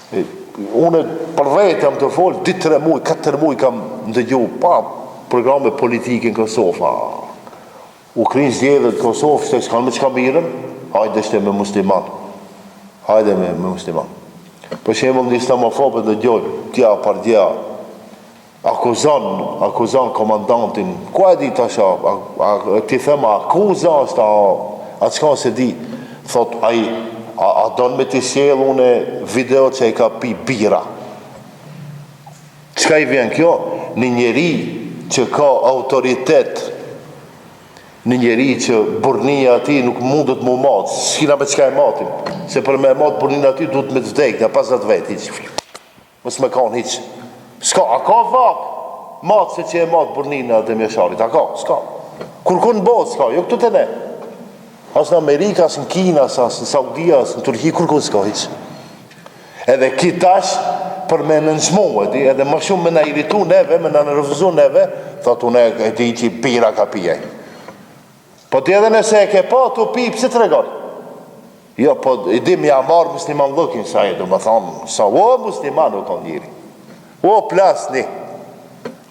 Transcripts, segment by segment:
Unë për vetë jam të folë, 2-3 muaj, 4 muaj kam ndëgju pa programe politike në Kosovë. U krinë zgjedhjet Kosovë, se s'kanë me qka mirën, hajde shte me musliman. Hajde me musliman. Për shembull një islamofobët ndëgjoj, tja par tja, akuzan komandantin, ku e di tasha, ti thema akuza është, a qka se di, thot a donë me t'i sjell une video që i ka pi bira. Qka i vjen kjo? Një njeri që ka autoritet, një njeri që burnia ati nuk mundet mu matë, s'kina me qka e matin, se për me matë burnia ati duhet me të vdek, një 50 vetë, mos me kanë hiq. Ska, a ka vak matë se që e matë burnina dhe mjesharit, a ka, s'ka. Kur në botë, s'ka, jo këtu të ne. As në Amerika, as në Kina, as në Saudia, as në Turki, kur s'ka hiq. Edhe kitash për me nënçmu, edhe më shumë me në iritu neve, me në nërëvëzu neve, thot unë e di që i pira ka pijaj. Po të edhe nëse e ke pa, të pi, pëse të regon? Jo, po i di mi marë musliman lëkin, sa e du më thonë, sa o musliman u konë njëri. O plasni,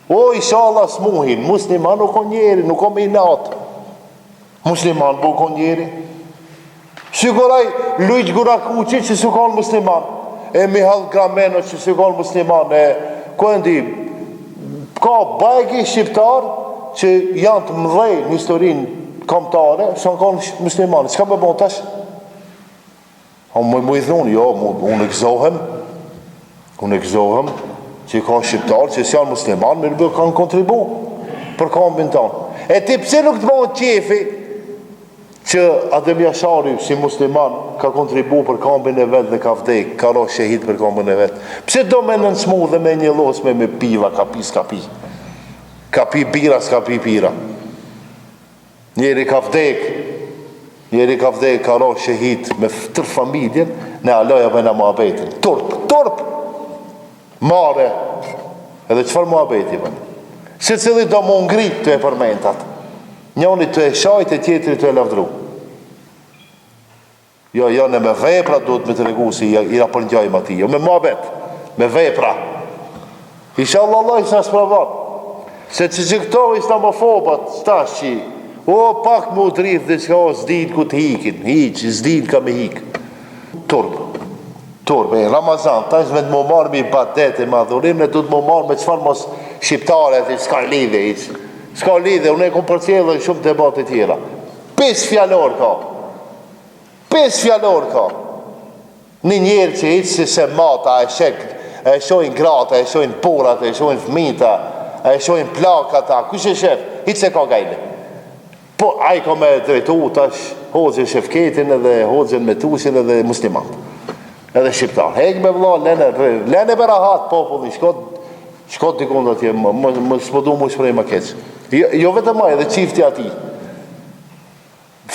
o inshallah smuhin, musliman u konë njëri, nuk o me i natë. Musliman bu konë njëri. Siguraj, Lujt Gurakuqi që su konë musliman. E Mihal Grameno që su konë musliman. Ko e ndi, ka bajgi shqiptar që janë të mëdhej në historinë kombëtare, që në konë musliman. Qka me bon tash? Mu i thunë, jo, unë e gëzohem, që i ka shqiptar, që si janë musliman, me rëbë kanë kontribu për kombin tonë. E ti pse nuk të bëhen qefi që Adem Jashari si musliman ka kontribu për kombin e vetë dhe ka vdek, ka ro shehit për kombin e vetë. Pse do me nënsmu dhe me një los me piva, ka pi. Ka pi bira, s'ka pi pira. Njeri ka vdek, ka ro shehit me tërë familjen, në aloja me në muhabetin. Turp, mare, edhe qëfar muhabeti bënë? Se cili do më ngrit të e përmentat. Njoni të e shajt e tjetëri të e lavdru. Jo, në me vepra duhet me të regu si i rapërngjajmë ati. Jo, me muhabet, me vepra. Inshallah Allah i sa spravan. Se që këto islamofobat, tash që, pak më të rrith dhe që zdin ku të hikin, zdin ka me hik. Turbe, Ramazan, tash me të më marrë me i badet e madhurim, ne du të më marrë me qëfar mos shqiptare, s'ka lidhe, unë e kom përcjellë shumë debate tjera. 5 fjallor ka. Një njerë që hitë se mata, e shojnë grata, e shojnë purat, e shojnë fmita, e shojnë plakata, kush e shef, hitë se ka gajle. Po, a i ka me drejtu, tash, hoxhe shefketin edhe hoxhen me tusin edhe muslimat. Edhe shqiptar. Hek me vla, lene berahat populli, shkot dikund atje, më s'podu mu shprej ma keq. Jo vetëm aj, edhe qifti ati.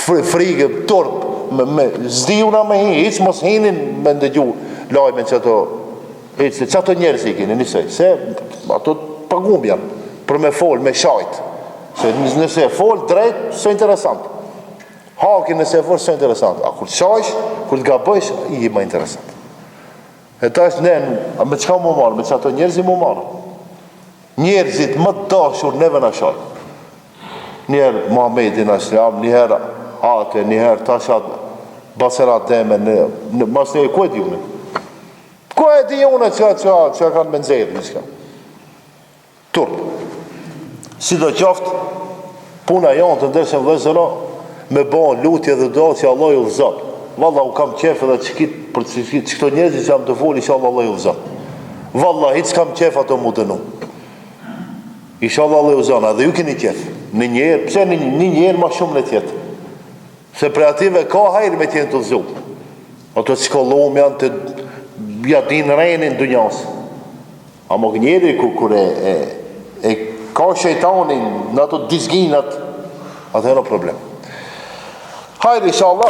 Frigë, turp, zdi una me hi, hiq mos hinin me ndëgju, lajme që ato njerës i kini njësej, se ato pagum janë, për me fol, me shajt. Se nëse fol drejt, së interesant. Hakin nëse fol, së interesant. A kur të shajsh, kur të gabësh, i ma interesant. E ta është me qka mu marë, me që ato njerëzi mu marë. Njerëzit më të dashur neve në shaj. Njerë Muhammedin Ashram, njerë Ate, njerë Tashat Baserat Deme, mas një ku e di une? Ku e di une që kanë me nëzirë një shka? Turp. Si do qoftë, puna jonë të ndeshën vëzëra, me bon lutje dhe do që Allah ju vëzat. Valla u kam qef edhe që këto njerëzit që jam të fol, isha Allah ju vëzat. Valla, hitë s'kam qef ato mu dënu. Isha Allah ju vëzat, edhe ju keni qef. Një njerë, pëse një njerë ma shumë në tjetë? Se pre ative ka hajrë me tjenë të vëzu. Ato që kollum janë të jadin rejnin dë njësë. A më njeri kur e ka shejtanin në ato dizginat, atë e në problem. Hajde, inshallah.